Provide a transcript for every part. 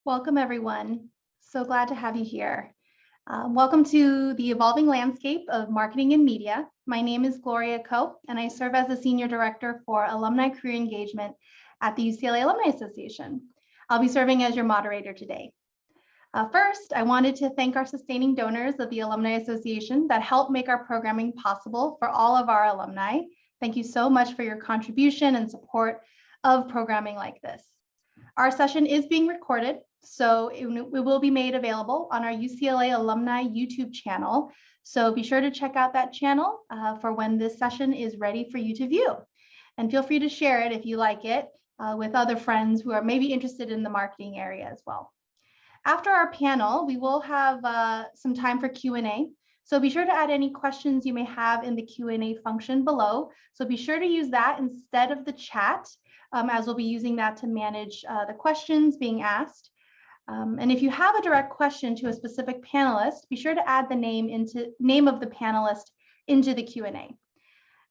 Welcome, everyone. So glad to have you here. Welcome to the evolving landscape of marketing and media. My name is Gloria Coe, and I serve as the Senior Director for Alumni Career Engagement at the UCLA Alumni Association. I'll be serving as your moderator today. First, I wanted to thank our sustaining donors of the Alumni Association that help make our programming possible for all of our alumni. Thank you so much for your contribution and support of programming like this. Our session is being recorded, so it will be made available on our UCLA Alumni YouTube channel. So be sure to check out that channel for when this session is ready for you to view. And feel free to share it if you like it with other friends who are maybe interested in the marketing area as well. After our panel, we will have some time for Q&A. So be sure to add any questions you may have in the Q&A function below. So be sure to use that instead of the chat, as we'll be using that to manage the questions being asked. And if you have a direct question to a specific panelist, be sure to add the name of the panelist into the Q&A.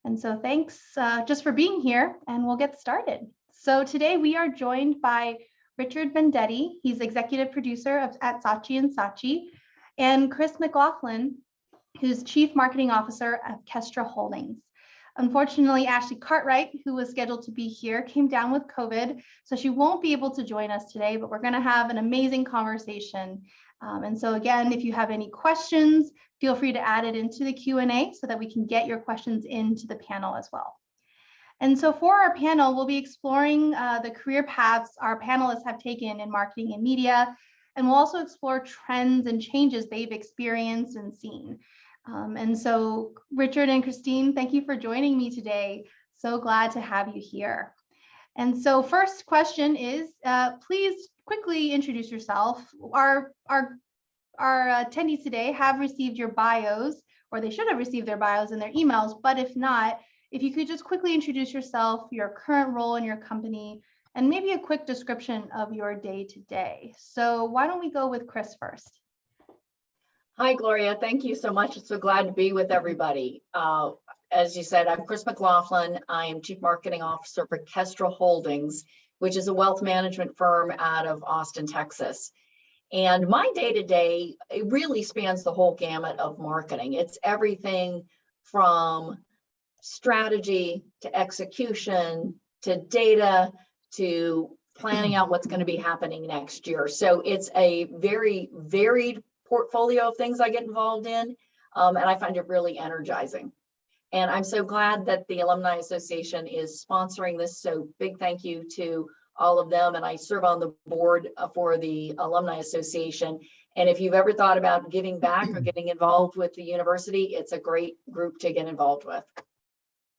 And so thanks just for being here, and we'll get started. So today we are joined by Richard Vendetti. He's executive producer at Saatchi & Saatchi, and Chris McLaughlin, who's chief marketing officer of Kestra Holdings. Unfortunately, Ashley Cartwright, who was scheduled to be here, came down with COVID, so she won't be able to join us today, but we're going to have an amazing conversation. And so again, if you have any questions, feel free to add it into the Q&A so that we can get your questions into the panel as well. And so for our panel, we'll be exploring the career paths our panelists have taken in marketing and media, and we'll also explore trends and changes they've experienced and seen. And so Richard and Christine, thank you for joining me today. So glad to have you here. And so first question is, please quickly introduce yourself. Our attendees today have received your bios, or they should have received their bios in their emails, but if not, if you could just quickly introduce yourself, your current role in your company, and maybe a quick description of your day-to-day. So why don't we go with Chris first? Hi, Gloria. Thank you so much. So glad to be with everybody. As you said, I'm Chris McLaughlin. I am Chief Marketing Officer for Kestra Holdings, which is a wealth management firm out of Austin, Texas. And my day-to-day, it really spans the whole gamut of marketing. It's everything from strategy to execution to data to planning out what's going to be happening next year. So it's a very varied portfolio of things I get involved in, and I find it really energizing. And I'm so glad that the Alumni Association is sponsoring this. So big thank you to all of them. And I serve on the board for the Alumni Association. And if you've ever thought about giving back or getting involved with the university, it's a great group to get involved with.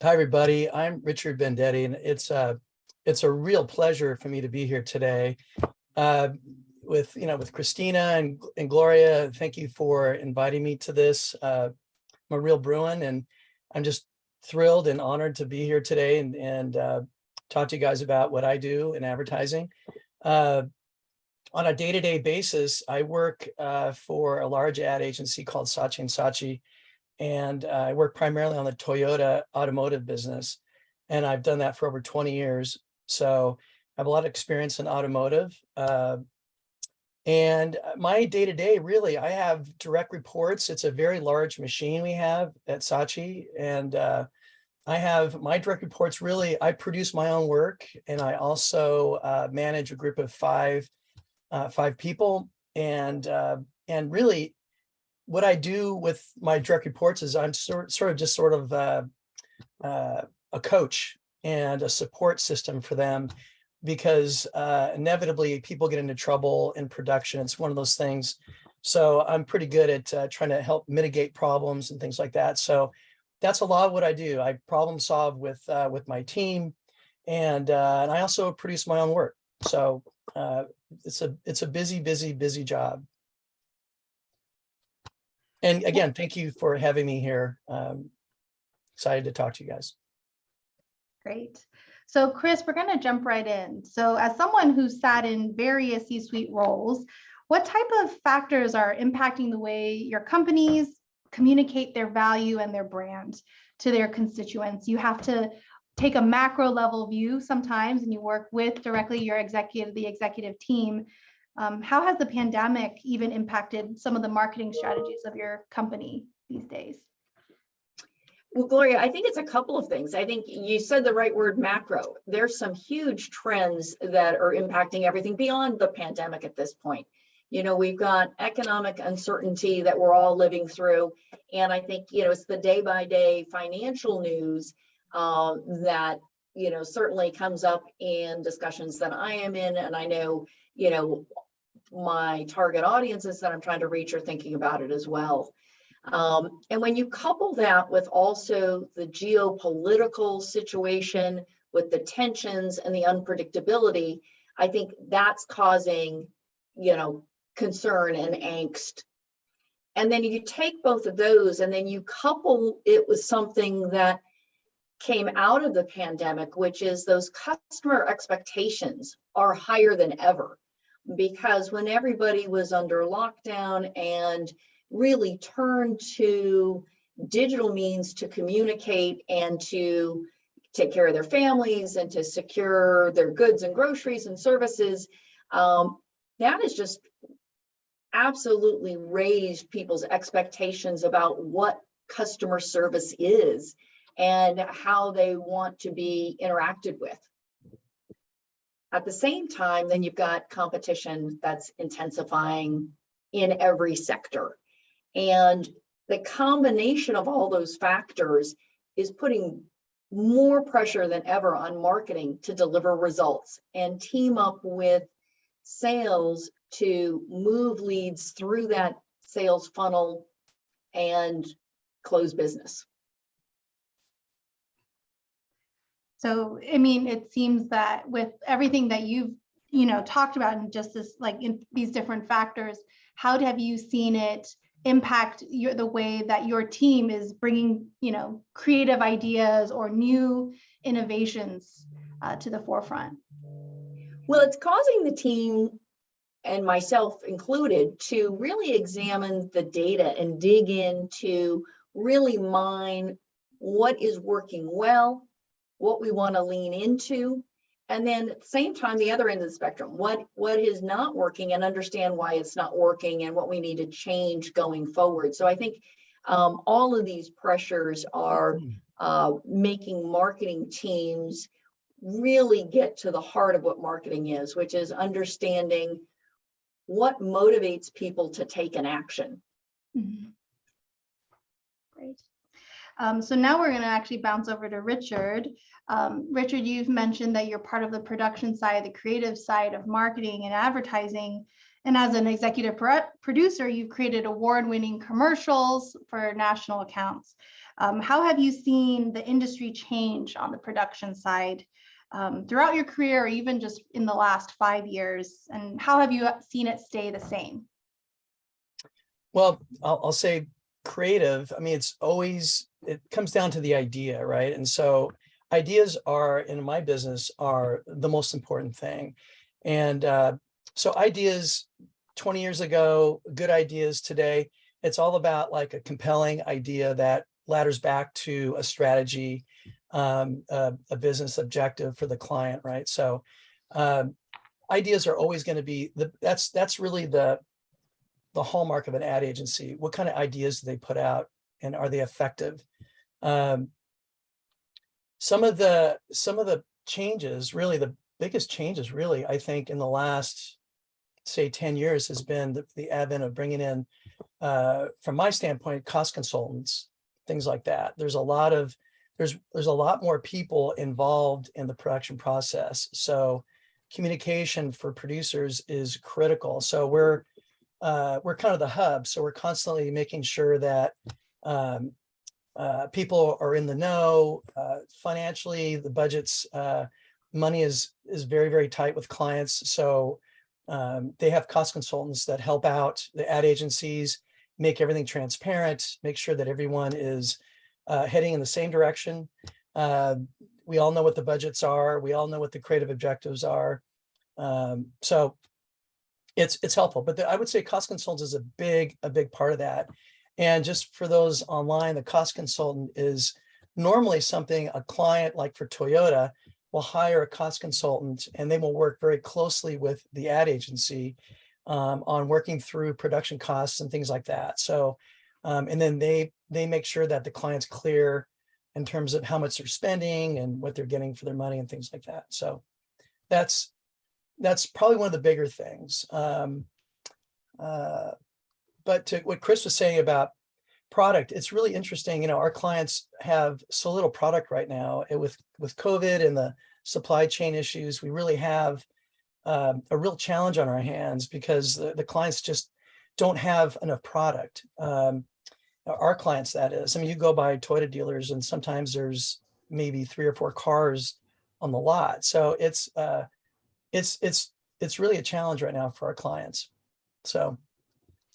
Hi, everybody. I'm Richard Vendetti, and it's a real pleasure for me to be here today with Christina and Gloria. Thank you for inviting me to this. I'm a real Bruin, and I'm just thrilled and honored to be here today and talk to you guys about what I do in advertising. On a day-to-day basis, I work for a large ad agency called Saatchi & Saatchi. And I work primarily on the Toyota automotive business, and I've done that for over 20 years. So I have a lot of experience in automotive. And my day-to-day, really, I have direct reports. It's a very large machine we have at Saatchi. And I have my direct reports, really, I produce my own work, and I also manage a group of five people. And really, what I do with my direct reports is I'm sort of a coach and a support system for them, because inevitably people get into trouble in production. It's one of those things. So I'm pretty good at trying to help mitigate problems and things like that. So that's a lot of what I do. I problem solve with my team, and I also produce my own work. So it's a busy job. And again, thank you for having me here. Excited to talk to you guys. Great. So Chris, we're going to jump right in. So as someone who's sat in various C-suite roles, what type of factors are impacting the way your companies communicate their value and their brand to their constituents? You have to take a macro level view sometimes, and you work with directly your the executive team. How has the pandemic even impacted some of the marketing strategies of your company these days? Well, Gloria, I think it's a couple of things. I think you said the right word, macro. There's some huge trends that are impacting everything beyond the pandemic at this point. You know, we've got economic uncertainty that we're all living through. And I think, you know, it's the day by day financial news that, you know, certainly comes up in discussions that I am in. And I know, you know, my target audiences that I'm trying to reach are thinking about it as well. And when you couple that with also the geopolitical situation, with the tensions and the unpredictability, I think that's causing, you know, concern and angst. And then you take both of those and then you couple it with something that came out of the pandemic, which is those customer expectations are higher than ever. Because when everybody was under lockdown and really turned to digital means to communicate and to take care of their families and to secure their goods and groceries and services, that has just absolutely raised people's expectations about what customer service is and how they want to be interacted with. At the same time, then you've got competition that's intensifying in every sector. And the combination of all those factors is putting more pressure than ever on marketing to deliver results and team up with sales to move leads through that sales funnel and close business. So, I mean, it seems that with everything that you've, you know, talked about and just this, like in these different factors, how have you seen it impact the way that your team is bringing, you know, creative ideas or new innovations to the forefront? Well, it's causing the team, and myself included, to really examine the data and dig into really mine what is working well, what we want to lean into, and then at the same time, the other end of the spectrum, what is not working, and understand why it's not working and what we need to change going forward. So I think all of these pressures are making marketing teams really get to the heart of what marketing is, which is understanding what motivates people to take an action. Mm-hmm. Great. So now we're going to actually bounce over to Richard. Richard, you've mentioned that you're part of the production side, the creative side of marketing and advertising. And as an executive producer, you've created award-winning commercials for national accounts. How have you seen the industry change on the production side throughout your career, or even just in the last 5 years? And how have you seen it stay the same? Well, I'll say creative. I mean, it comes down to the idea, right? And so ideas are, in my business, are the most important thing. And so ideas 20 years ago, good ideas today, it's all about like a compelling idea that ladders back to a strategy, a business objective for the client, right? So ideas are always going to be that's really the hallmark of an ad agency. What kind of ideas do they put out, and are they effective? Some of the changes, really the biggest changes, really, I think in the last, say, 10 years has been the advent of bringing in, from my standpoint, cost consultants, things like that. There's a lot more people involved in the production process. So communication for producers is critical. So we're kind of the hub. So we're constantly making sure that people are in the know financially. The budgets, money is very, very tight with clients. So they have cost consultants that help out the ad agencies, make everything transparent, make sure that everyone is heading in the same direction. We all know what the budgets are. We all know what the creative objectives are. So it's helpful, but I would say cost consultants is a big part of that. And just for those online, the cost consultant is normally something a client, like for Toyota, will hire a cost consultant, and they will work very closely with the ad agency on working through production costs and things like that. So, and then they make sure that the client's clear in terms of how much they're spending and what they're getting for their money and things like that. So that's probably one of the bigger things. But to what Chris was saying about product, it's really interesting. Our clients have so little product right now. With COVID and the supply chain issues, we really have a real challenge on our hands because the clients just don't have enough product. Our clients, that is. I mean, you go by Toyota dealers and sometimes there's maybe 3 or 4 cars on the lot. So it's really a challenge right now for our clients. So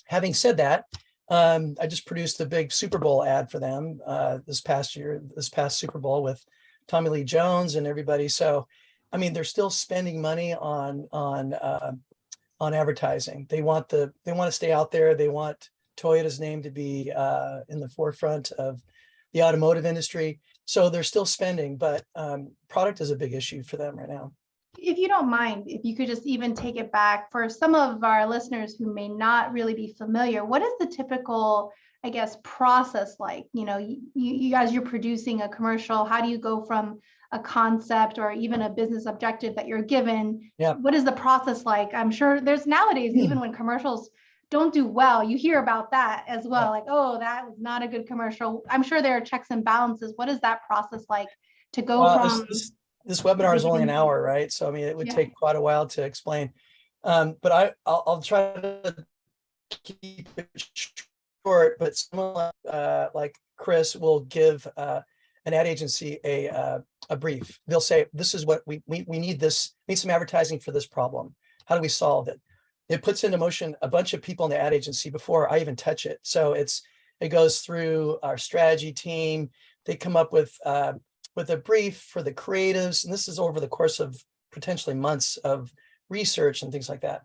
having said that, I just produced the big Super Bowl ad for them this past Super Bowl with Tommy Lee Jones and everybody. So, I mean, they're still spending money on advertising. They want to stay out there. They want Toyota's name to be in the forefront of the automotive industry. So they're still spending, but product is a big issue for them right now. If you don't mind, if you could just even take it back for some of our listeners who may not really be familiar, what is the typical, I guess, process like? You guys, you're producing a commercial. How do you go from a concept or even a business objective that you're given? Yeah. What is the process like? I'm sure there's nowadays, even when commercials don't do well, you hear about that as well. Like, oh, that was not a good commercial. I'm sure there are checks and balances. What is that process like to go from? This webinar is only an hour, right? So, I mean, it would take quite a while to explain. But I'll try to keep it short, but someone like Chris will give an ad agency a brief. They'll say, this is what we need some advertising for this problem. How do we solve it? It puts into motion a bunch of people in the ad agency before I even touch it. So it goes through our strategy team. They come up with a brief for the creatives, and this is over the course of potentially months of research and things like that.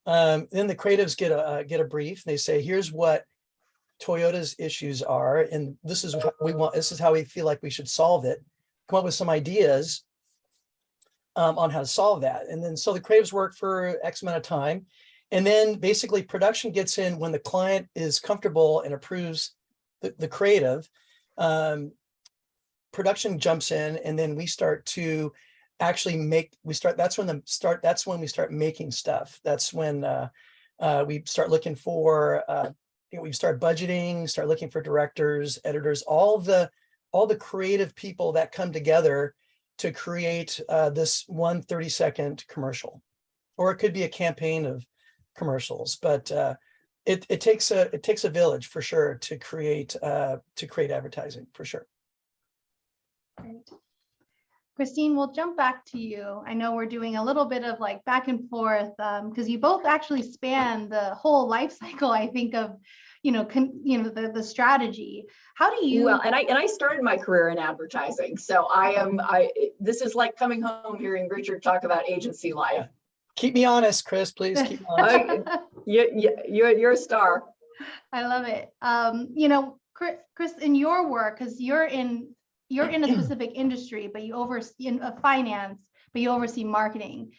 Then the creatives get a brief. They say, here's what Toyota's issues are, and this is what we want. This is how we feel like we should solve it. Come up with some ideas on how to solve that. And then so the creatives work for X amount of time, and then basically production gets in when the client is comfortable and approves the creative. Production jumps in, and then we start to actually that's when we start making stuff. That's when we start looking for we start budgeting, start looking for directors, editors, all the creative people that come together to create this 1 30-second commercial, or it could be a campaign of commercials. But it takes a village for sure to create advertising, for sure. Great. Christine, we'll jump back to you. I know we're doing a little bit of like back and forth because you both actually span the whole life cycle, I think, of the strategy. How do you? Well, and I started my career in advertising, so this is like coming home hearing Richard talk about agency life. Keep me honest, Chris, please. Keep me honest. You're a star. I love it. Chris, in your work, because you're in a specific industry, but you oversee finance, but you oversee marketing.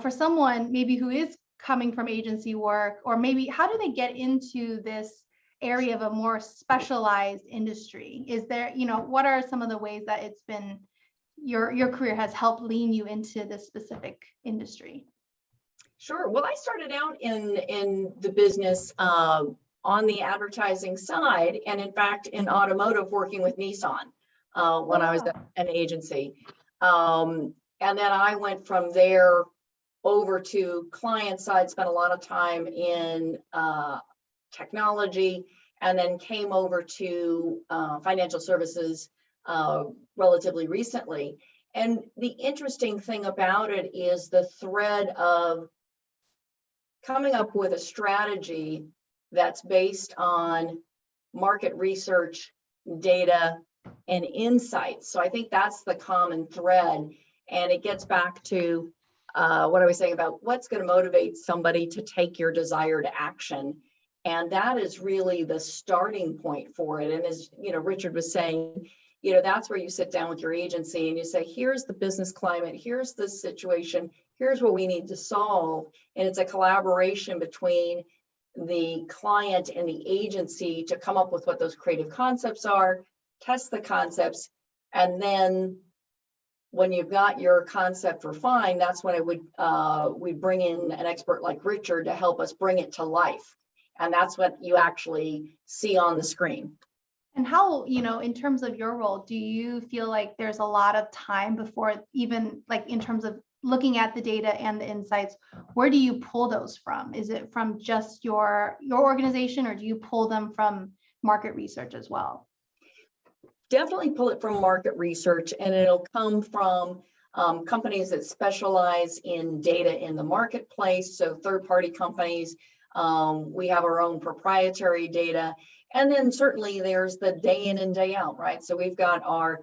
For someone maybe who is coming from agency work, or maybe how do they get into this area of a more specialized industry? Is there, what are some of the ways that it's been your career has helped lean you into this specific industry? Sure. Well, I started out in the business on the advertising side, and in fact, in automotive, working with Nissan. When I was at an agency. And then I went from there over to client side, spent a lot of time in technology, and then came over to financial services relatively recently. And the interesting thing about it is the thread of coming up with a strategy that's based on market research, data, and insights. So I think that's the common thread. And it gets back to what I was saying about what's going to motivate somebody to take your desired action. And that is really the starting point for it. And as Richard was saying, that's where you sit down with your agency and you say, here's the business climate, here's the situation, here's what we need to solve. And it's a collaboration between the client and the agency to come up with what those creative concepts are, test the concepts, and then when you've got your concept refined, that's when we bring in an expert like Richard to help us bring it to life. And that's what you actually see on the screen. And how, in terms of your role, do you feel like there's a lot of time before, even like in terms of looking at the data and the insights, where do you pull those from? Is it from just your organization, or do you pull them from market research as well? Definitely pull it from market research, and it'll come from companies that specialize in data in the marketplace. So third-party companies, we have our own proprietary data. And then certainly there's the day in and day out, right? So we've got our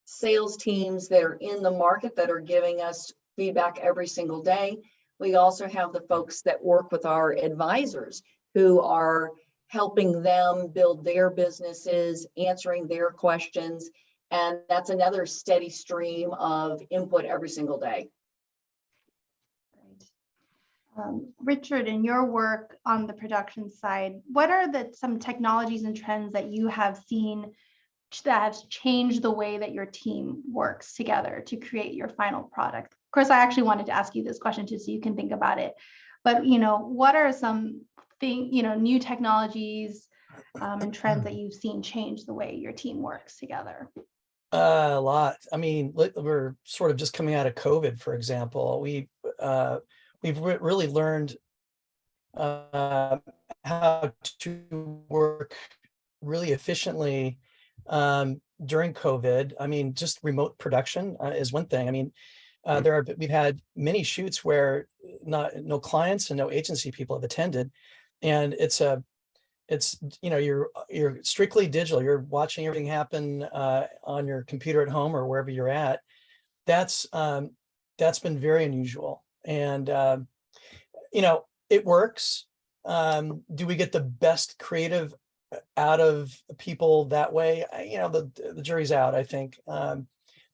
sales teams that are in the market that are giving us feedback every single day. We also have the folks that work with our advisors who are helping them build their businesses, answering their questions. And that's another steady stream of input every single day. Richard, in your work on the production side, what are some technologies and trends that you have seen that have changed the way that your team works together to create your final product? Of course, I actually wanted to ask you this question too, so you can think about it. But what are some new technologies and trends that you've seen change the way your team works together? A lot. I mean, we're sort of just coming out of COVID, for example. We've really learned how to work really efficiently during COVID. I mean, just remote production is one thing. I mean, we've had many shoots where no clients and no agency people have attended, and you're strictly digital. You're watching everything happen on your computer at home or wherever you're at. That's been very unusual, and it works. Do we get the best creative out of people that way? The jury's out. I think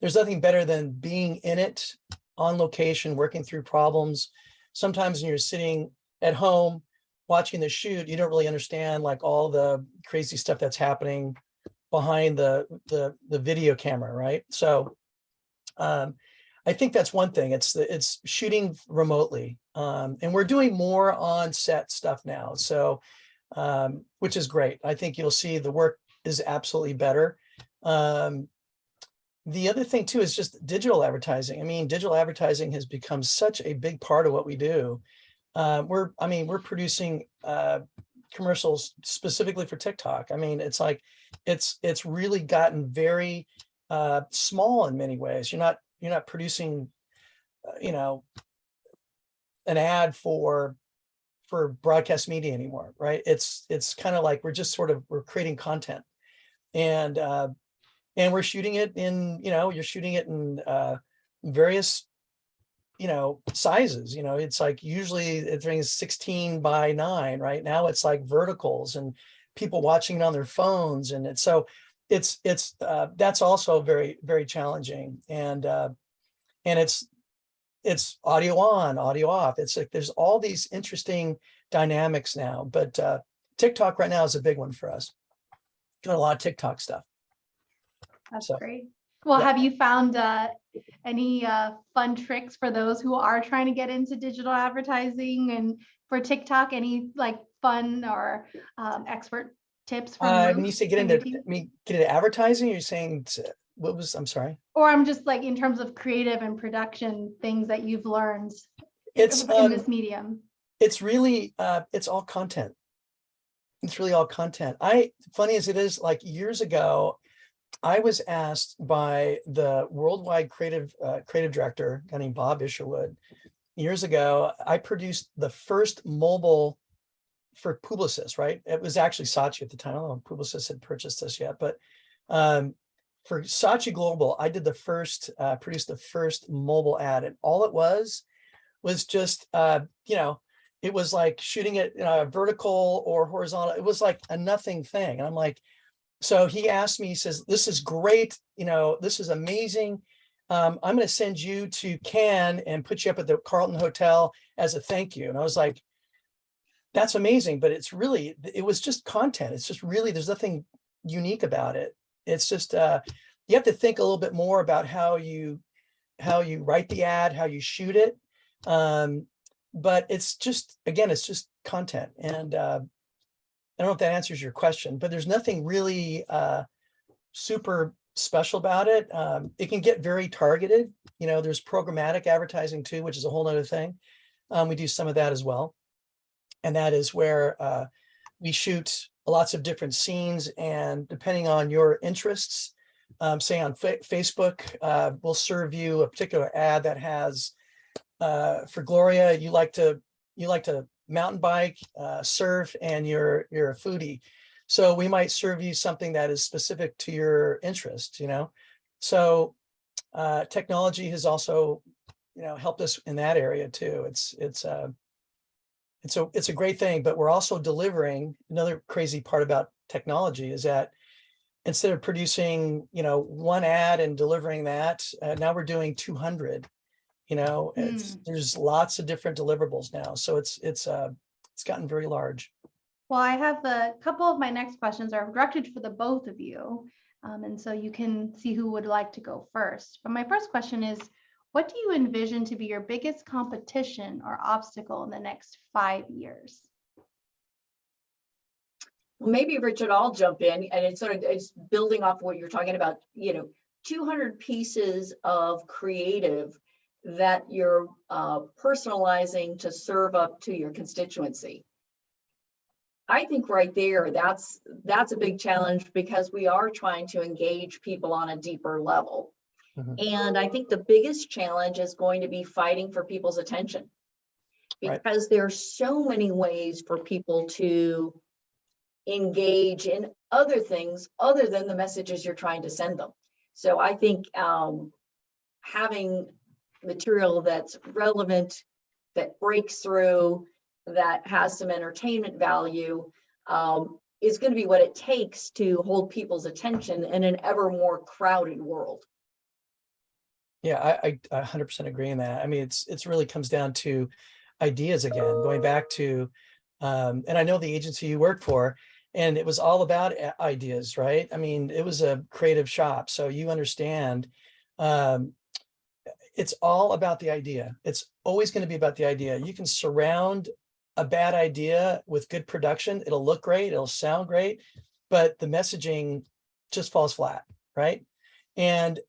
there's nothing better than being in it, on location, working through problems. Sometimes when you're sitting at home watching the shoot, you don't really understand like all the crazy stuff that's happening behind the video camera, right? So I think that's one thing. It's shooting remotely, and we're doing more on set stuff now, so which is great. I think you'll see the work is absolutely better. The other thing too is just digital advertising. I mean, digital advertising has become such a big part of what we do. We're producing commercials specifically for TikTok. I mean, it's like it's really gotten very small in many ways. You're not producing an ad for broadcast media anymore, right? It's kind of like we're creating content, and we're shooting it in, you're shooting it in various sizes. It's like usually it's 16 by 9, right? Now it's like verticals and people watching it on their phones, and that's also very, very challenging. And it's audio on, audio off. It's like there's all these interesting dynamics now, but TikTok right now is a big one for us. Doing a lot of TikTok stuff. That's great. Well, yeah. Have you found any fun tricks for those who are trying to get into digital advertising, and for TikTok, any like fun or expert tips? When you say get into advertising, you're saying I'm sorry. Or I'm just like in terms of creative and production things that you've learned in this medium. It's really it's all content. It's really all content. Funny as it is, like years ago, I was asked by the worldwide creative director, a guy named Bob Isherwood. Years ago, I produced the first mobile for Publicis, right? It was actually Saatchi at the time. I don't know if Publicis had purchased us yet, but for Saatchi Global, I did produced the first mobile ad, and all it was just, it was like shooting it vertical or horizontal. It was like a nothing thing. And I'm like, so he asked me, he says, "This is great. This is amazing. I'm going to send you to Cannes and put you up at the Carlton Hotel as a thank you. And I was like, that's amazing, but it was just content. It's just really, there's nothing unique about it. It's just, you have to think a little bit more about how you write the ad, how you shoot it. But it's just, again, it's just content. And I don't know if that answers your question, but there's nothing really super special about it. It can get very targeted. There's programmatic advertising too, which is a whole nother thing. We do some of that as well. And that is where we shoot lots of different scenes, and depending on your interests, say on Facebook, we'll serve you a particular ad that has, for Gloria, you like to mountain bike, surf, and you're a foodie. So we might serve you something that is specific to your interest, So technology has also, helped us in that area too. It's a great thing, but we're also delivering. Another crazy part about technology is that instead of producing, one ad and delivering that, now we're doing 200. There's lots of different deliverables now, so it's gotten very large. Well, I have a couple of my next questions are directed for the both of you, and so you can see who would like to go first. But my first question is, what do you envision to be your biggest competition or obstacle in the next 5 years? Well, maybe Richard, I'll jump in, and it's building off what you're talking about, 200 pieces of creative that you're personalizing to serve up to your constituency. I think right there, that's a big challenge, because we are trying to engage people on a deeper level. And I think the biggest challenge is going to be fighting for people's attention, because there's so many ways for people to engage in other things other than the messages you're trying to send them. So I think having material that's relevant, that breaks through, that has some entertainment value, is going to be what it takes to hold people's attention in an ever more crowded world. Yeah, I 100% agree in that. I mean, it's really comes down to ideas again, going back to, and I know the agency you work for, and it was all about ideas, right? I mean, it was a creative shop, so you understand. It's all about the idea. It's always going to be about the idea. You can surround a bad idea with good production. It'll look great. It'll sound great, but the messaging just falls flat, right? And,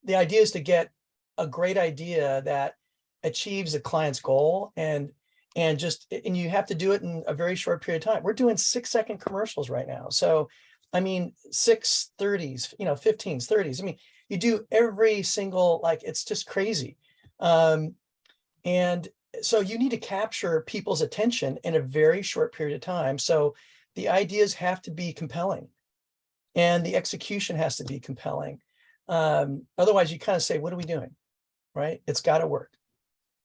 the idea is to get a great idea that achieves a client's goal, and you have to do it in a very short period of time. We're doing 6-second commercials right now. So, I mean, 6 30s, 15s, 30s. I mean, you do every single, it's just crazy. And so you need to capture people's attention in a very short period of time. So the ideas have to be compelling, and the execution has to be compelling. Otherwise you kind of say, what are we doing? Right? It's got to work.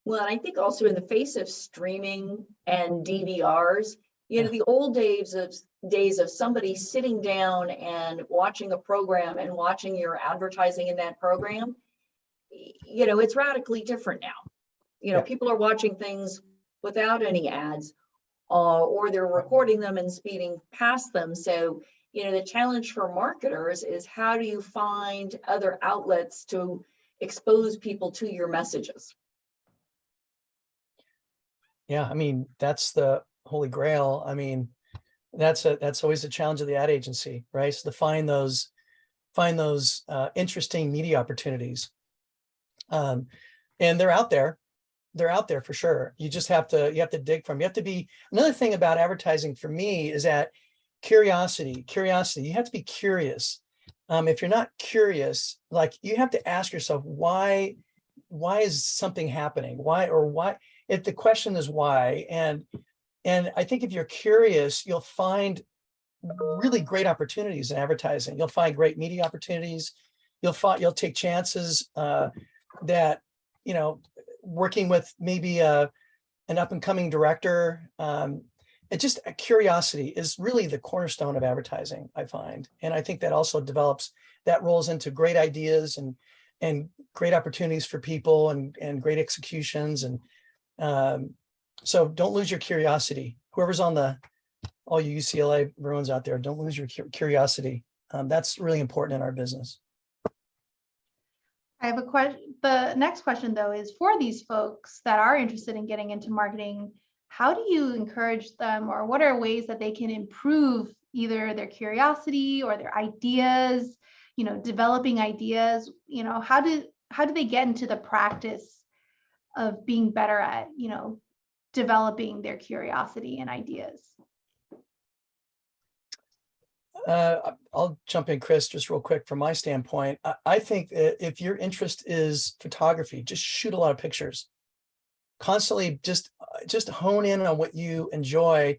Well, and I think also in the face of streaming and DVRs, the old days of somebody sitting down and watching a program and watching your advertising in that program, it's radically different now. People are watching things without any ads, or they're recording them and speeding past them. So, the challenge for marketers is, how do you find other outlets to expose people to your messages? Yeah, I mean, that's the holy grail. I mean, that's always the challenge of the ad agency, right? So to find those interesting media opportunities. And they're out there. They're out there for sure. You just have to dig from. You have to be. Another thing about advertising for me is that curiosity. You have to be curious. If you're not curious, you have to ask yourself, why is something happening? Why? If the question is why, and I think if you're curious, you'll find really great opportunities in advertising. You'll find great media opportunities. You'll take chances that, working with maybe an up and coming director. It's just a curiosity is really the cornerstone of advertising, I find. And I think that also rolls into great ideas and and great opportunities for people and great executions. And so don't lose your curiosity. Whoever's on all you UCLA Bruins out there, don't lose your curiosity. That's really important in our business. I have a question. The next question, though, is for these folks that are interested in getting into marketing, how do you encourage them, or what are ways that they can improve either their curiosity or their ideas, developing ideas? How do they get into the practice of being better at, developing their curiosity and ideas? I'll jump in, Chris, just real quick. From my standpoint, I think that if your interest is photography, just shoot a lot of pictures. Constantly just hone in on what you enjoy.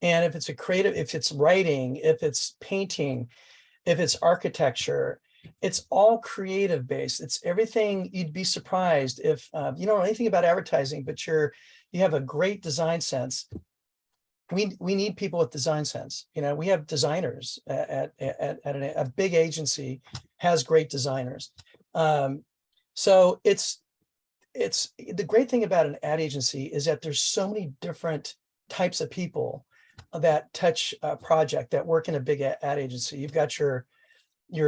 And if it's if it's writing, if it's painting, if it's architecture, it's all creative based. It's everything. You'd be surprised if you don't know anything about advertising, but you have a great design sense. We need people with design sense. We have designers at a big agency has great designers. So it's the great thing about an ad agency is that there's so many different types of people that touch a project that work in a big ad agency. You've got your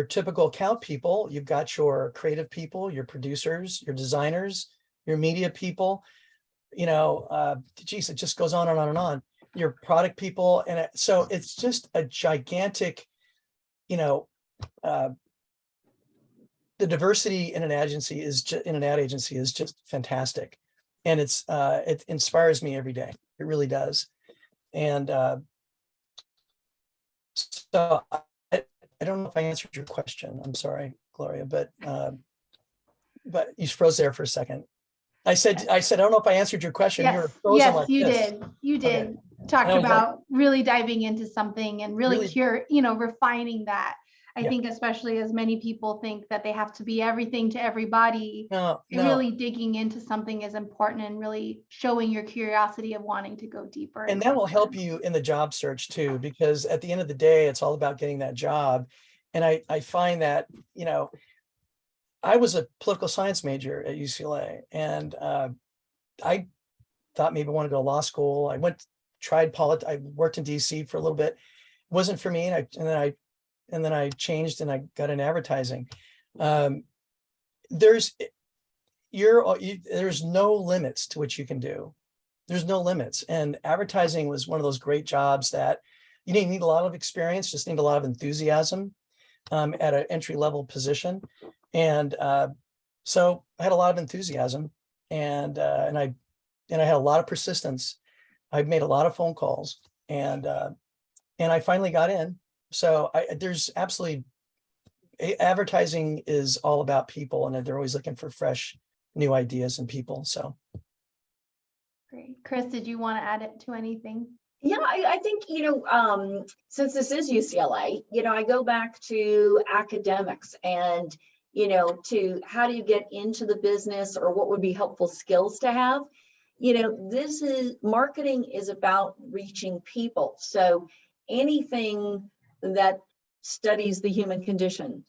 typical account people, you've got your creative people, your producers, your designers, your media people. Geez, it just goes on and on and on. Your product people, and so it's just a gigantic, the diversity in an ad agency is just fantastic, and it inspires me every day. It really does. And so I don't know if I answered your question. I'm sorry, Gloria, but you froze there for a second. I said I don't know if I answered your question. Yes, You were frozen yes, like you this. did. You did. Okay. Talked about really diving into something and really refining that. I think especially as many people think that they have to be everything to everybody, really digging into something is important and really showing your curiosity of wanting to go deeper. And that will help you in the job search too, because at the end of the day, it's all about getting that job. And I find that, I was a political science major at UCLA, and I thought maybe I wanted to go to law school. I tried politics. I worked in DC for a little bit. It wasn't for me. And then I changed and I got in advertising. There's no limits to what you can do. There's no limits. And advertising was one of those great jobs that you didn't need a lot of experience, just need a lot of enthusiasm at an entry-level position. And so I had a lot of enthusiasm, and I had a lot of persistence. I've made a lot of phone calls, and I finally got in. So there's absolutely, advertising is all about people, and they're always looking for fresh new ideas and people. So great. Chris, did you want to add it to anything? Yeah, I think, since this is UCLA, I go back to academics and, to how do you get into the business, or what would be helpful skills to have. Marketing is about reaching people. So anything that studies the human condition,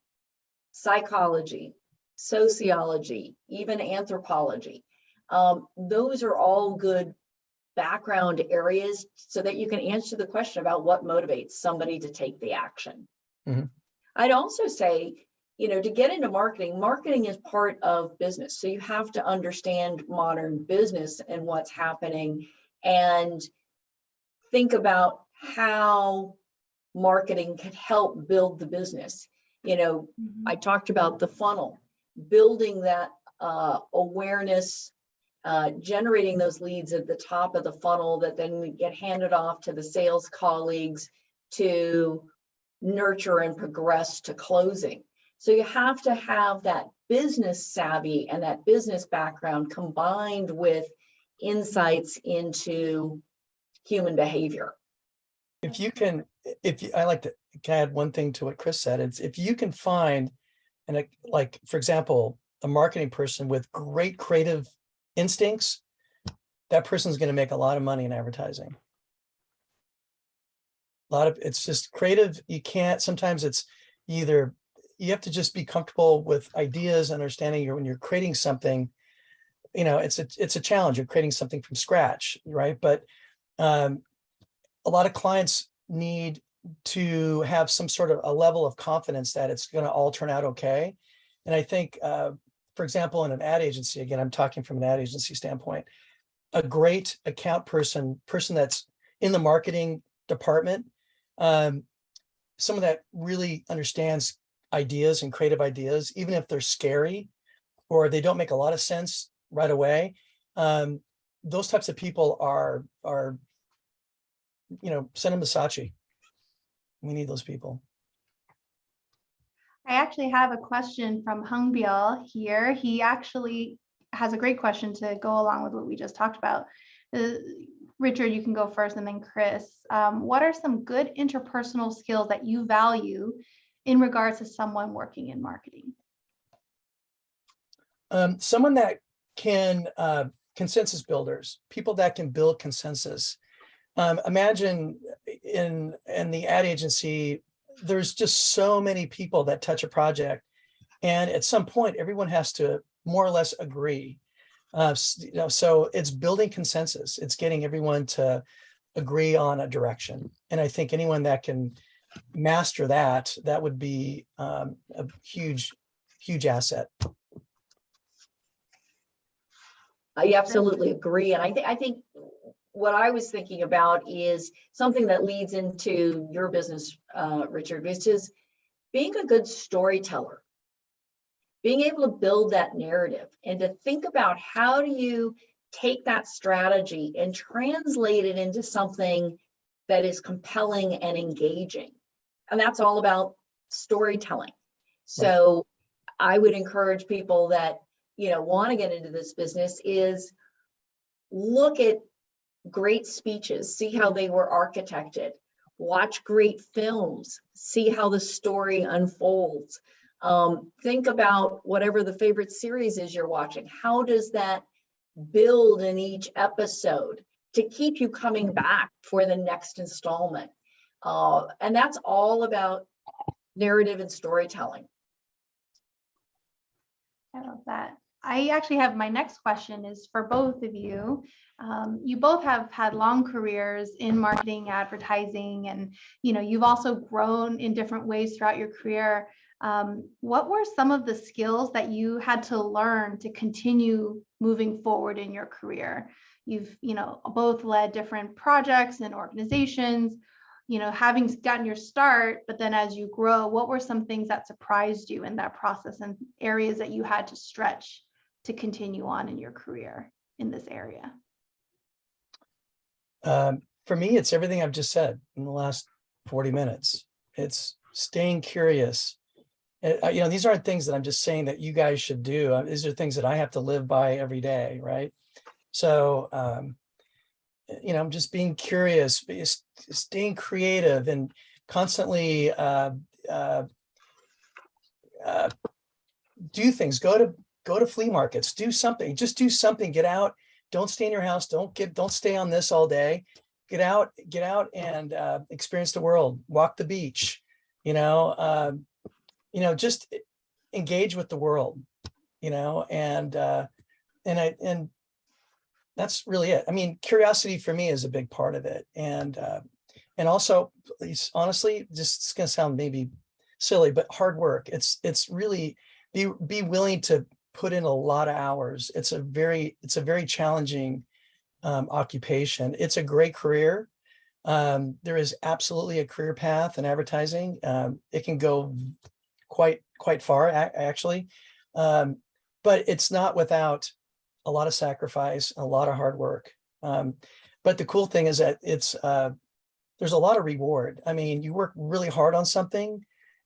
psychology, sociology, even anthropology, those are all good background areas so that you can answer the question about what motivates somebody to take the action. Mm-hmm. I'd also say, to get into marketing is part of business. So you have to understand modern business and what's happening, and think about how marketing can help build the business. I talked about the funnel, building that awareness, generating those leads at the top of the funnel that then get handed off to the sales colleagues to nurture and progress to closing. So you have to have that business savvy and that business background combined with insights into human behavior. I like to add one thing to what Chris said. It's if you can find, like, for example, a marketing person with great creative instincts, that person's going to make a lot of money in advertising. It's just creative. Sometimes it's either you have to just be comfortable with ideas, understanding when you're creating something, it's a challenge. You're creating something from scratch, right? But a lot of clients need to have some sort of a level of confidence that it's going to all turn out okay. And I think, for example, in an ad agency, again, I'm talking from an ad agency standpoint, a great account person that's in the marketing department, someone that really understands ideas and creative ideas, even if they're scary or they don't make a lot of sense right away. Those types of people are send them to Saatchi. We need those people. I actually have a question from Hungbiel here. He actually has a great question to go along with what we just talked about. Richard, you can go first, and then Chris. What are some good interpersonal skills that you value in regards to someone working in marketing? Someone that can, consensus builders, people that can build consensus. Imagine in the ad agency, there's just so many people that touch a project, and at some point, everyone has to more or less agree. So it's building consensus. It's getting everyone to agree on a direction. And I think anyone that can master that would be a huge asset. I absolutely agree. And I think what I was thinking about is something that leads into your business, Richard, which is being a good storyteller, being able to build that narrative and to think about how do you take that strategy and translate it into something that is compelling and engaging. And that's all about storytelling. So I would encourage people that, want to get into this business is look at great speeches, see how they were architected, watch great films, see how the story unfolds. Think about whatever the favorite series is you're watching. How does that build in each episode to keep you coming back for the next installment? And that's all about narrative and storytelling. I love that. I actually have my next question is for both of you. You both have had long careers in marketing, advertising, and you've also grown in different ways throughout your career. What were some of the skills that you had to learn to continue moving forward in your career? You've both led different projects and organizations, having gotten your start, but then as you grow, what were some things that surprised you in that process and areas that you had to stretch to continue on in your career in this area? For me, it's everything I've just said in the last 40 minutes. It's staying curious. These aren't things that I'm just saying that you guys should do. These are things that I have to live by every day, right? So, I'm just being curious, staying creative, and constantly do things. Go to flea markets. Do something. Just do something. Get out. Don't stay in your house. Don't stay on this all day. Get out and experience the world. Walk the beach. Just engage with the world. And that's really it. I mean, curiosity for me is a big part of it. And also, honestly, just it's going to sound maybe silly, but hard work. It's really be willing to put in a lot of hours. It's a very challenging occupation. It's a great career. There is absolutely a career path in advertising. It can go quite far, actually. But it's not without a lot of sacrifice, a lot of hard work. But the cool thing is that there's a lot of reward. I mean, you work really hard on something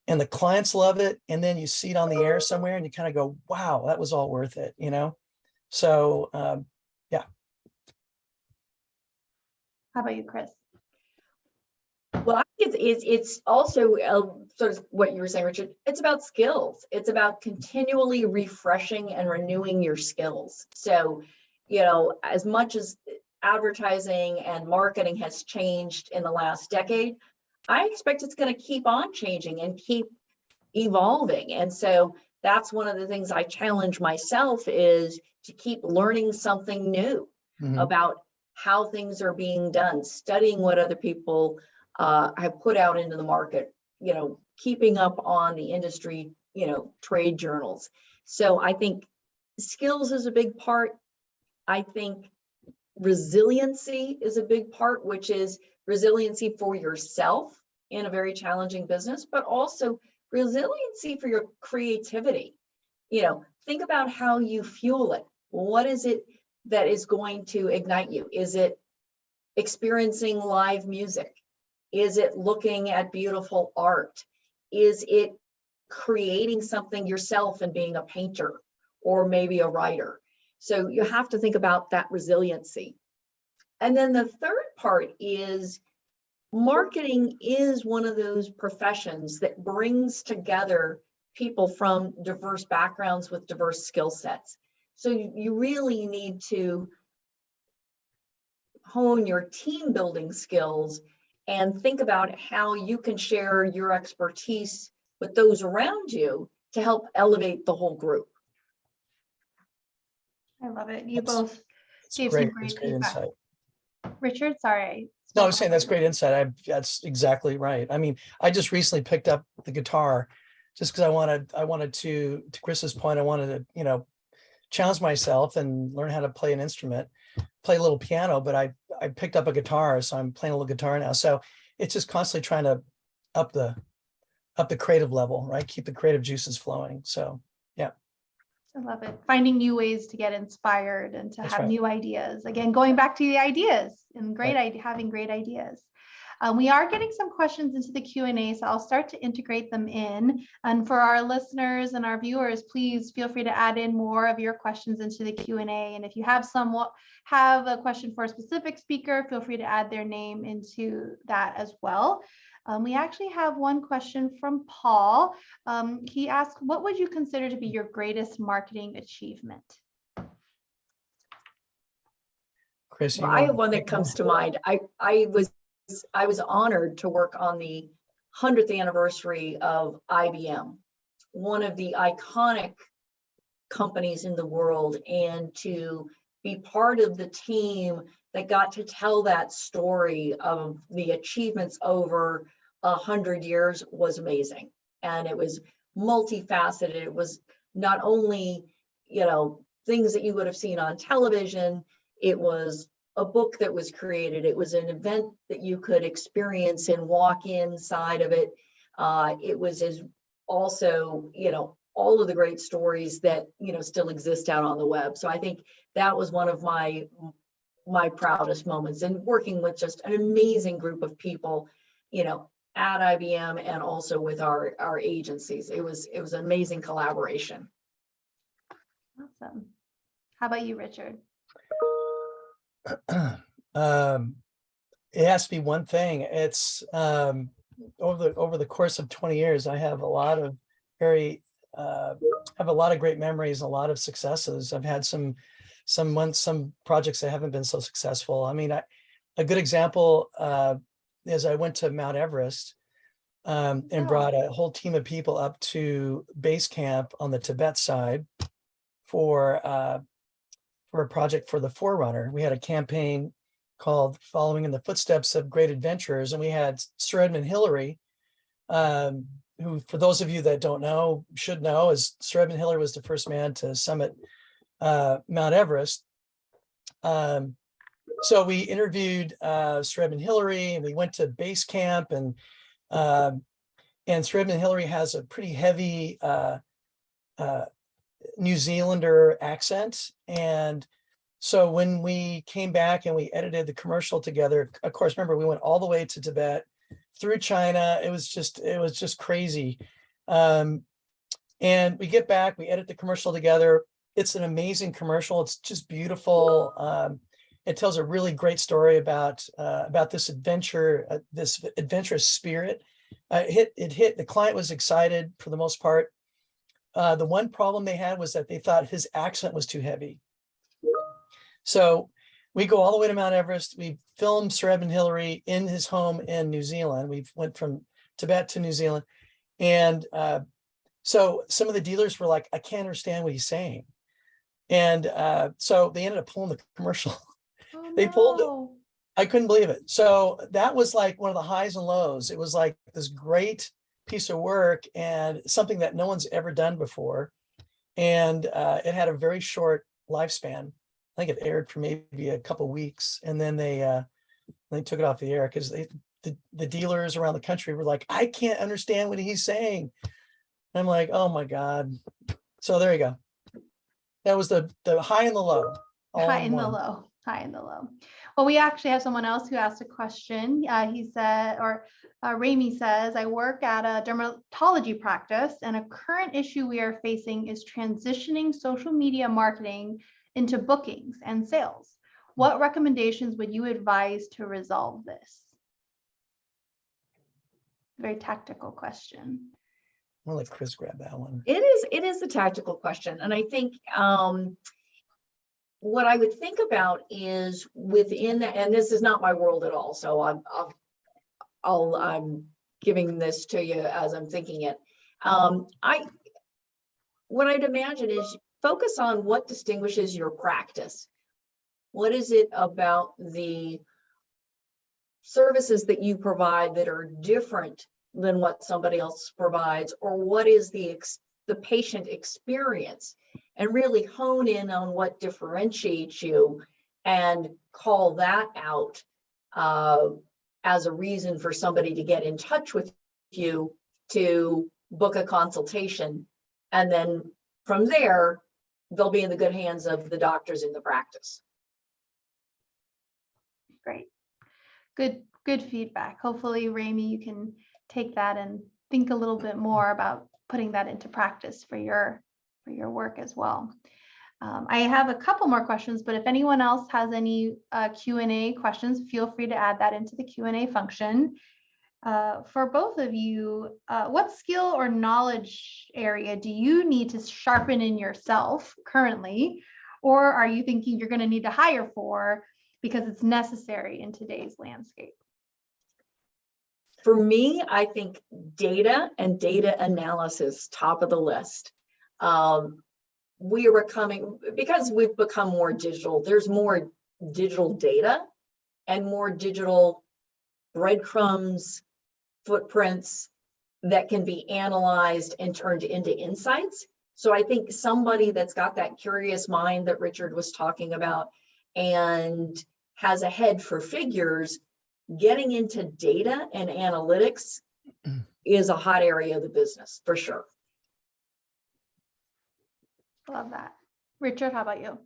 and the clients love it. And then you see it on the air somewhere and you kind of go, wow, that was all worth it, So, yeah. How about you, Chris? Well, I think it's also sort of what you were saying, Richard. It's about skills. It's about continually refreshing and renewing your skills. So, as much as advertising and marketing has changed in the last decade, I expect it's going to keep on changing and keep evolving. And so that's one of the things I challenge myself, is to keep learning something new about how things are being done, studying what other people have put out into the market, keeping up on the industry, trade journals. So I think skills is a big part. I think resiliency is a big part, which is resiliency for yourself in a very challenging business, but also resiliency for your creativity. Think about how you fuel it. What is it that is going to ignite you? Is it experiencing live music? Is it looking at beautiful art? Is it creating something yourself and being a painter or maybe a writer? So you have to think about that resiliency. And then the third part is marketing is one of those professions that brings together people from diverse backgrounds with diverse skill sets. So you really need to hone your team building skills and think about how you can share your expertise with those around you to help elevate the whole group. I love it. You both It's gave great. some great It's great feedback. insight. Richard, sorry. No, I was saying that's great insight. That's exactly right. I mean, I just recently picked up the guitar just because I wanted to Chris's point, I wanted to, challenge myself and learn how to play an instrument, play a little piano, but I picked up a guitar, so I'm playing a little guitar now. So it's just constantly trying to up the creative level, right? Keep the creative juices flowing. So yeah. I love it. Finding new ways to get inspired and to That's have right. new ideas. Again, going back to the ideas and having great ideas. We are getting some questions into the Q&A, so I'll start to integrate them in. And for our listeners and our viewers, please feel free to add in more of your questions into the Q&A. And if you have a question for a specific speaker, feel free to add their name into that as well. We actually have one question from Paul. He asked, what would you consider to be your greatest marketing achievement? Chris, Well, I have one that comes to mind. I was honored to work on the 100th anniversary of IBM, one of the iconic companies in the world, and to be part of the team that got to tell that story of the achievements over 100 years was amazing. And it was multifaceted. It was not only, things that you would have seen on television, it was a book that was created. It was an event that you could experience and walk inside of it. It was also, all of the great stories that, still exist out on the web. So I think that was one of my proudest moments, and working with just an amazing group of people, at IBM and also with our agencies. It was an amazing collaboration. Awesome. How about you, Richard? It has to be one thing. It's over the course of 20 years, I have a lot of great memories, a lot of successes. I've had some projects that haven't been so successful. I mean, a good example is I went to Mount Everest and brought a whole team of people up to base camp on the Tibet side for a project for the Forerunner. We had a campaign called Following in the Footsteps of Great Adventurers, and we had Sir Edmund Hillary, who, for those of you that don't know, should know, is Sir Edmund Hillary was the first man to summit Mount Everest. So we interviewed Sir Edmund Hillary, and we went to base camp, and Sir Edmund Hillary has a pretty heavy New Zealander accent. And so when we came back and we edited the commercial together, of course, remember, we went all the way to Tibet, through China. It was just crazy. And we get back, we edit the commercial together. It's an amazing commercial. It's just beautiful. It tells a really great story about this adventure, this adventurous spirit. The client was excited for the most part. The one problem they had was that they thought his accent was too heavy. So we go all the way to Mount Everest. We filmed Sir Edmund Hillary in his home in New Zealand. We went from Tibet to New Zealand. And So some of the dealers were like, I can't understand what he's saying. And so they ended up pulling the commercial. Oh, They pulled it. no. I couldn't believe it. So that was like one of the highs and lows. It was like this great piece of work and something that no one's ever done before. And it had a very short lifespan. I think it aired for maybe a couple of weeks, and then they took it off the air because the dealers around the country were like, I can't understand what he's saying. And I'm like, oh my God. So there you go. That was the high and the low. all High in and the one. low, high and the low. Well, we actually have someone else who asked a question. He said, or Rami says, I work at a dermatology practice, and a current issue we are facing is transitioning social media marketing into bookings and sales. What recommendations would you advise to resolve this? Very tactical question. I'll let Chris grab that one. It is a tactical question. And I think what I would think about is within that, and this is not my world at all, so I'm giving this to you as I'm thinking it. What I'd imagine is focus on what distinguishes your practice. What is it about the services that you provide that are different than what somebody else provides, or what is the patient experience, and really hone in on what differentiates you and call that out as a reason for somebody to get in touch with you to book a consultation. And then from there, they'll be in the good hands of the doctors in the practice. Great. Good feedback. Hopefully, Rami, you can take that and think a little bit more about putting that into practice for your work as well. I have a couple more questions, but if anyone else has any Q&A questions, feel free to add that into the Q&A function. For both of you, what skill or knowledge area do you need to sharpen in yourself currently, or are you thinking you're going to need to hire for because it's necessary in today's landscape? For me, I think data and data analysis, top of the list. We are becoming, because we've become more digital, there's more digital data and more digital breadcrumbs, footprints that can be analyzed and turned into insights. So I think somebody that's got that curious mind that Richard was talking about and has a head for figures, getting into data and analytics is a hot area of the business for sure. Love that. Richard, how about you?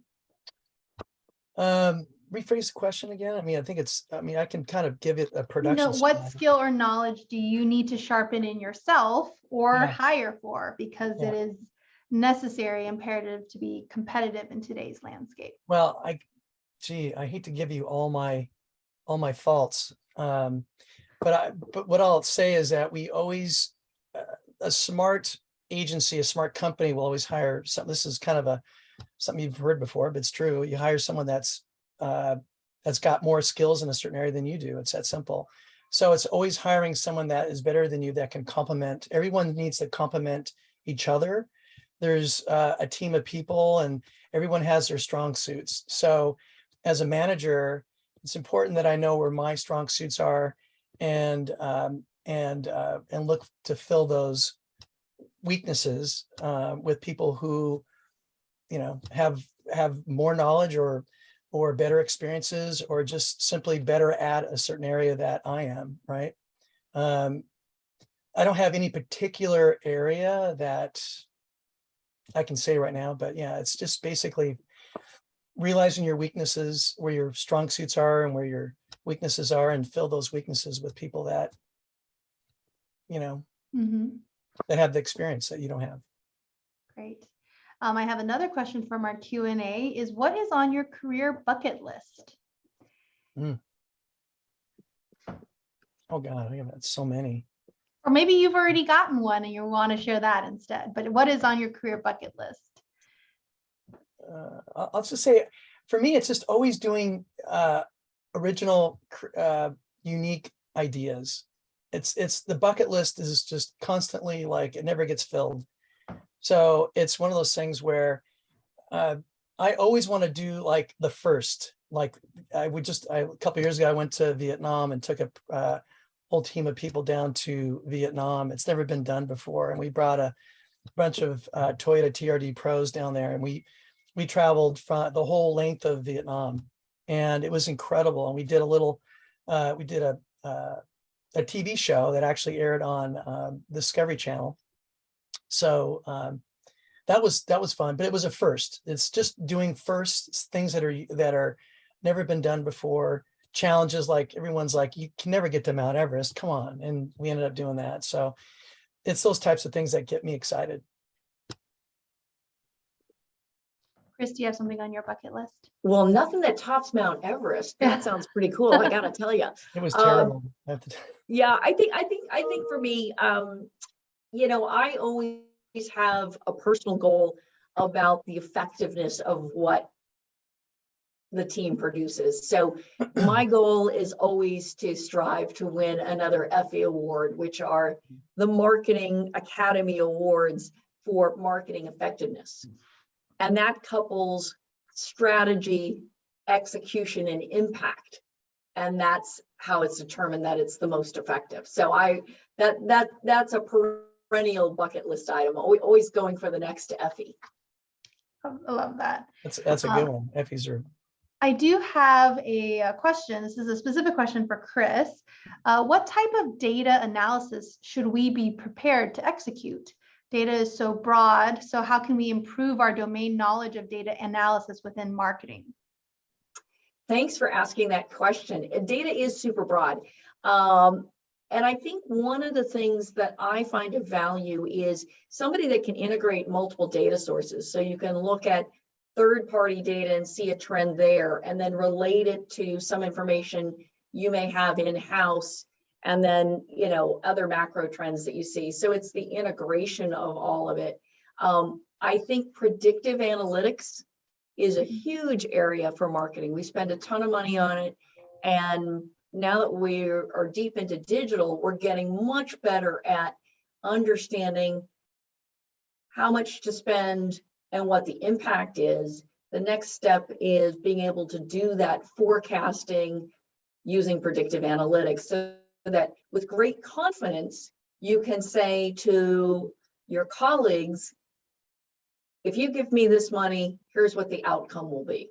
Rephrase the question again. I mean, I can kind of give it a production. What skill or knowledge do you need to sharpen in yourself or hire for, because it is necessary, imperative to be competitive in today's landscape? Well, I hate to give you all my faults. But what I'll say is that we always, a smart agency, a smart company will always hire some. This is kind of something you've heard before, but it's true. You hire someone that's got more skills in a certain area than you do. It's that simple. So it's always hiring someone that is better than you, that can complement. Everyone needs to complement each other. There's a team of people and everyone has their strong suits. So as a manager, it's important that I know where my strong suits are and look to fill those weaknesses with people who, have more knowledge or better experiences, or just simply better at a certain area that I am, right? I don't have any particular area that I can say right now, but yeah, it's just basically realizing your weaknesses, where your strong suits are and where your weaknesses are, and fill those weaknesses with people that, that have the experience that you don't have. Great. I have another question from our Q&A is, what is on your career bucket list? Oh God, I have so many. Or maybe you've already gotten one and you want to share that instead, but what is on your career bucket list? I'll just say, for me, it's just always doing original, unique ideas. It's the bucket list is just constantly like, it never ges filled. So it's one of those things where I always want to do like the first. Like a couple of years ago, I went to Vietnam and took a whole team of people down to Vietnam. It's never been done before, and we brought a bunch of Toyota TRD Pros down there, and we traveled from the whole length of Vietnam, and it was incredible. And we did a TV show that actually aired on Discovery Channel. So that was fun, but it was a first. It's just doing first things that are never been done before. Challenges like everyone's like, you can never get to Mount Everest. Come on, and we ended up doing that. So it's those types of things that get me excited. Chris, do you have something on your bucket list? Well, nothing that tops Mount Everest. That sounds pretty cool. I gotta tell you, it was terrible. Yeah, I think for me, I always have a personal goal about the effectiveness of what the team produces. So my goal is always to strive to win another Effie Award, which are the Marketing Academy Awards for marketing effectiveness. And that couples strategy, execution, and impact. And that's how it's determined that it's the most effective. So that's a perennial bucket list item, always going for the next Effie. I love that. That's a good one. Effies are. I do have a question. This is a specific question for Chris. What type of data analysis should we be prepared to execute? Data is so broad, so how can we improve our domain knowledge of data analysis within marketing? Thanks for asking that question. Data is super broad. And I think one of the things that I find of value is somebody that can integrate multiple data sources. So you can look at third-party data and see a trend there, and then relate it to some information you may have in-house, and then, other macro trends that you see. So it's the integration of all of it. I think predictive analytics is a huge area for marketing. We spend a ton of money on it. And now that we are deep into digital, we're getting much better at understanding how much to spend and what the impact is. The next step is being able to do that forecasting using predictive analytics, so that with great confidence, you can say to your colleagues, if you give me this money, here's what the outcome will be.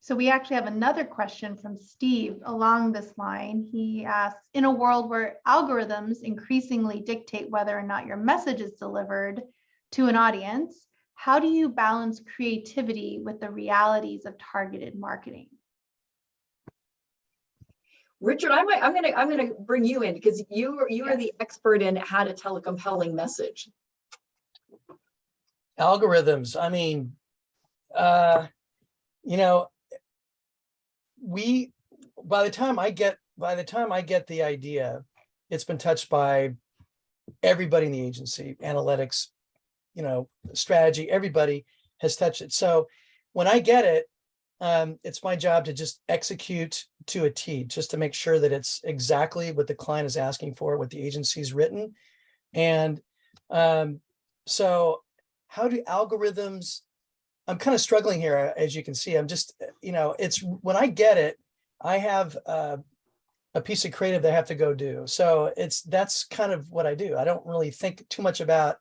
So we actually have another question from Steve along this line. He asks, in a world where algorithms increasingly dictate whether or not your message is delivered to an audience, how do you balance creativity with the realities of targeted marketing? Richard, I'm gonna bring you in, because you are the expert in how to tell a compelling message. Algorithms. I mean, by the time I get the idea, it's been touched by everybody in the agency, analytics, strategy, everybody has touched it. So when I get it, it's my job to just execute to a T, just to make sure that it's exactly what the client is asking for, what the agency's written. And so how do algorithms, I'm kind of struggling here, as you can see. I'm just, it's when I get it, I have a piece of creative that I have to go do. So that's kind of what I do. I don't really think too much about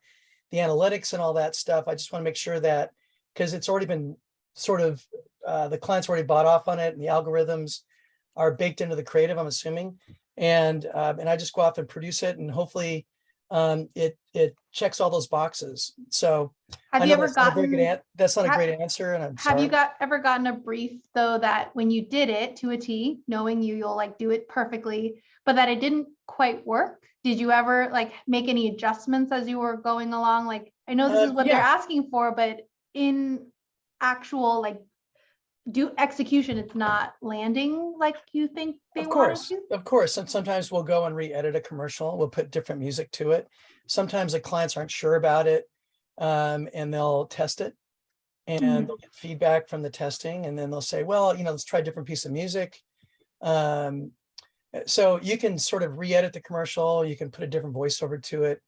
the analytics and all that stuff. I just want to make sure that, because it's already been sort of, the client's already bought off on it, and the algorithms are baked into the creative, I'm assuming. And I just go off and produce it, and hopefully it checks all those boxes. So have you ever gotten, that's not a great answer, and I'm sorry. Have you ever gotten a brief though that when you did it to a T, knowing you'll like do it perfectly, but that it didn't quite work? Did you ever like make any adjustments as you were going along? Like, I know this is what they're asking for, but in actual like do execution, it's not landing like you think they want to. Of course. And sometimes we'll go and re-edit a commercial. We'll put different music to it. Sometimes the clients aren't sure about it, and they'll test it, and they'll get feedback from the testing, and then they'll say, well, let's try a different piece of music. So you can sort of re-edit the commercial. You can put a different voiceover to it.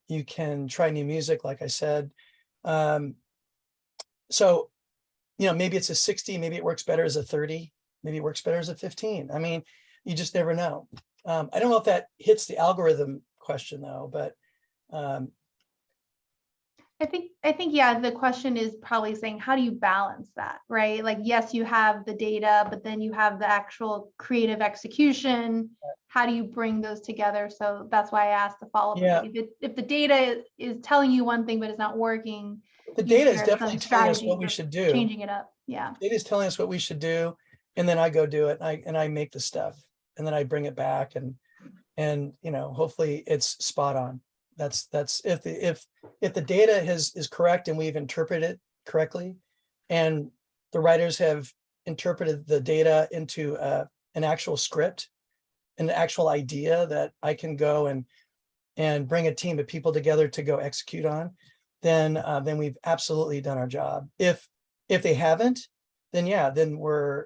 You can try new music, like I said. So, maybe it's a 60, maybe it works better as a 30, maybe it works better as a 15. I mean, you just never know. I don't know if that hits the algorithm question though, but I think, yeah, the question is probably saying, how do you balance that, right? Like, yes, you have the data, but then you have the actual creative execution. How do you bring those together? So that's why I asked the follow-up. Yeah. Like, if the data is telling you one thing, but it's not working, the you data is share definitely some telling us strategy what we for should do. changing it up. Yeah. Data is telling us what we should do, and then I go do it, and I make the stuff, and then I bring it back, and hopefully it's spot on. That's if the data is correct and we've interpreted it correctly, and the writers have interpreted the data into an actual script, an actual idea that I can go and bring a team of people together to go execute on, then we've absolutely done our job. If they haven't, then yeah, then we're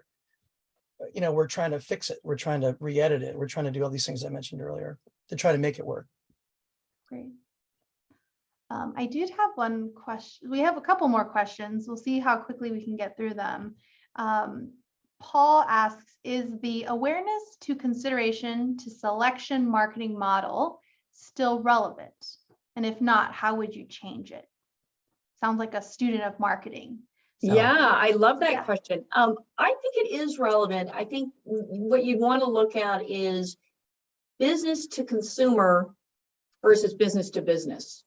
trying to fix it. We're trying to re-edit it. We're trying to do all these things I mentioned earlier to try to make it work. Great. I did have one question. We have a couple more questions. We'll see how quickly we can get through them. Paul asks, is the awareness to consideration to selection marketing model still relevant? And if not, how would you change it? Sounds like a student of marketing. So, Yeah, I love that yeah. question. I think it is relevant. I think what you'd want to look at is business to consumer versus business to business.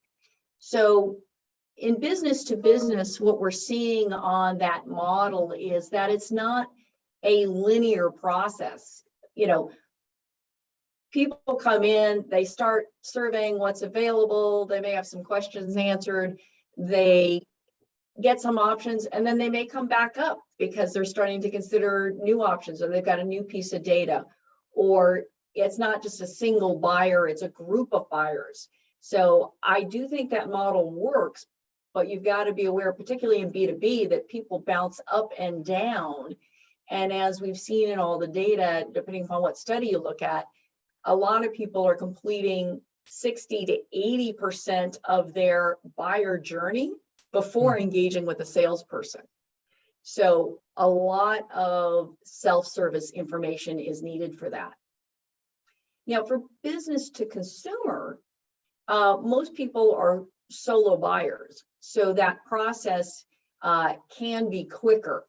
So in business to business, what we're seeing on that model is that it's not a linear process. People come in, they start surveying what's available, they may have some questions answered, they get some options, and then they may come back up because they're starting to consider new options, or they've got a new piece of data, or it's not just a single buyer, it's a group of buyers. So I do think that model works, but you've got to be aware, particularly in B2B, that people bounce up and down. And as we've seen in all the data, depending upon what study you look at, a lot of people are completing 60 to 80% of their buyer journey before engaging with a salesperson. So a lot of self-service information is needed for that. Now, for business to consumer, most people are solo buyers, so that process can be quicker.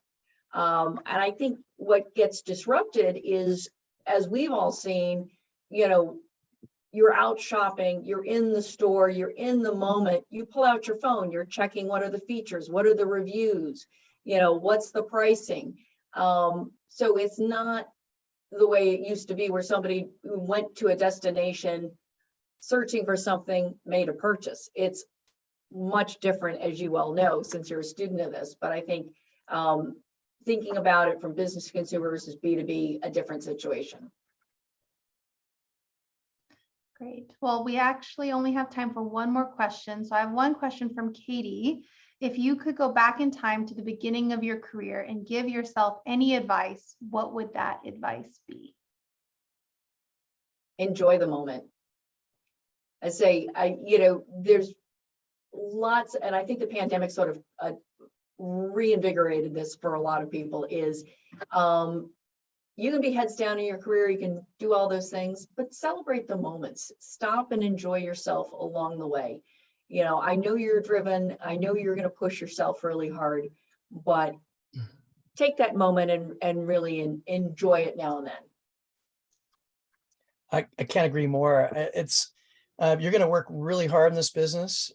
And I think what gets disrupted is, as we've all seen, you're out shopping, you're in the store, you're in the moment, you pull out your phone, you're checking what are the features, what are the reviews, what's the pricing. So it's not the way it used to be, where somebody who went to a destination searching for something made a purchase. It's much different, as you well know, since you're a student of this. But I think thinking about it from business to consumer versus B2B, a different situation. Great. Well, we actually only have time for one more question. So I have one question from Katie. If you could go back in time to the beginning of your career and give yourself any advice, what would that advice be? Enjoy the moment. I say, there's lots, and I think the pandemic sort of reinvigorated this for a lot of people, is you can be heads down in your career, you can do all those things, but celebrate the moments. Stop and enjoy yourself along the way. I know you're driven, I know you're going to push yourself really hard, but take that moment and really enjoy it now and then. I can't agree more. It's you're going to work really hard in this business.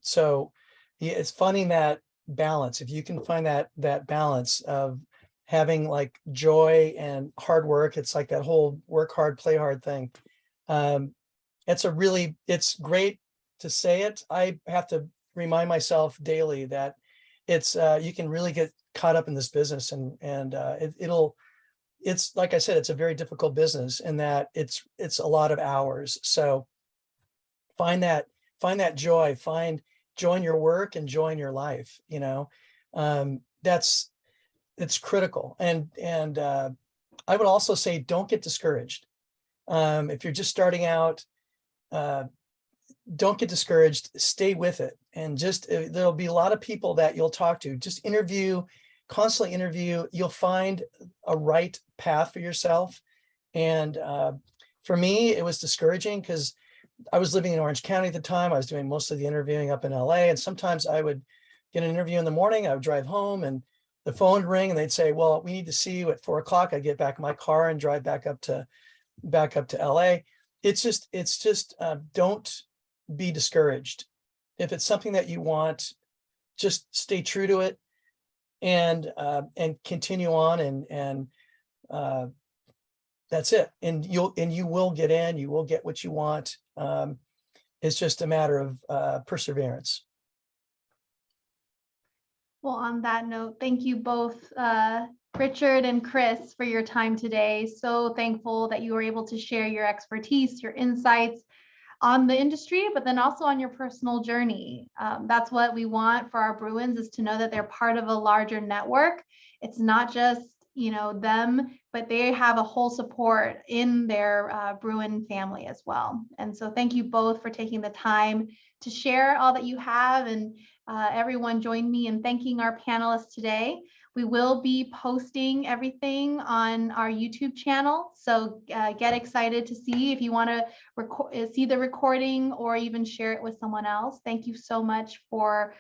So it's finding that balance. If you can find that balance of having like joy and hard work, it's like that whole work hard, play hard thing. It's great to say it. I have to remind myself daily that it's you can really get caught up in this business, and it's like I said, it's a very difficult business in that it's a lot of hours. So find that joy, find joy in your work and joy in your life. It's critical. And I would also say, don't get discouraged. If you're just starting out, don't get discouraged, stay with it. And just, there'll be a lot of people that you'll talk to, just interview, constantly interview, you'll find a right path for yourself. And for me, it was discouraging because I was living in Orange County at the time. I was doing most of the interviewing up in LA. And sometimes I would get an interview in the morning, I would drive home and the phone would ring and they'd say, well, we need to see you at 4 o'clock. I'd get back in my car and drive back up to LA. It's just don't be discouraged. If it's something that you want, just stay true to it and continue on and that's it. And you will get in, you will get what you want. It's just a matter of perseverance. Well, on that note, thank you both, Richard and Chris, for your time today. So thankful that you were able to share your expertise, your insights on the industry, but then also on your personal journey. That's what we want for our Bruins, is to know that they're part of a larger network. It's not just, you know, them, but they have a whole support in their Bruin family as well. And so thank you both for taking the time to share all that you have. And everyone join me in thanking our panelists today. We will be posting everything on our YouTube channel. So get excited to see if you want to see the recording or even share it with someone else. Thank you so much for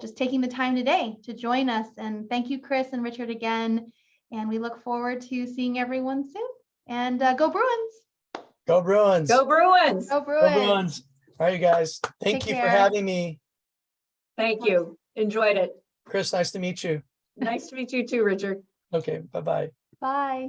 just taking the time today to join us. And thank you, Chris and Richard, again. And we look forward to seeing everyone soon. And go Bruins. Go Bruins. Go Bruins. Go Bruins. Go Bruins. All right, you guys. Thank you for having me. Thank you. Enjoyed it. Chris, nice to meet you. Nice to meet you too, Richard. Okay, bye-bye. Bye.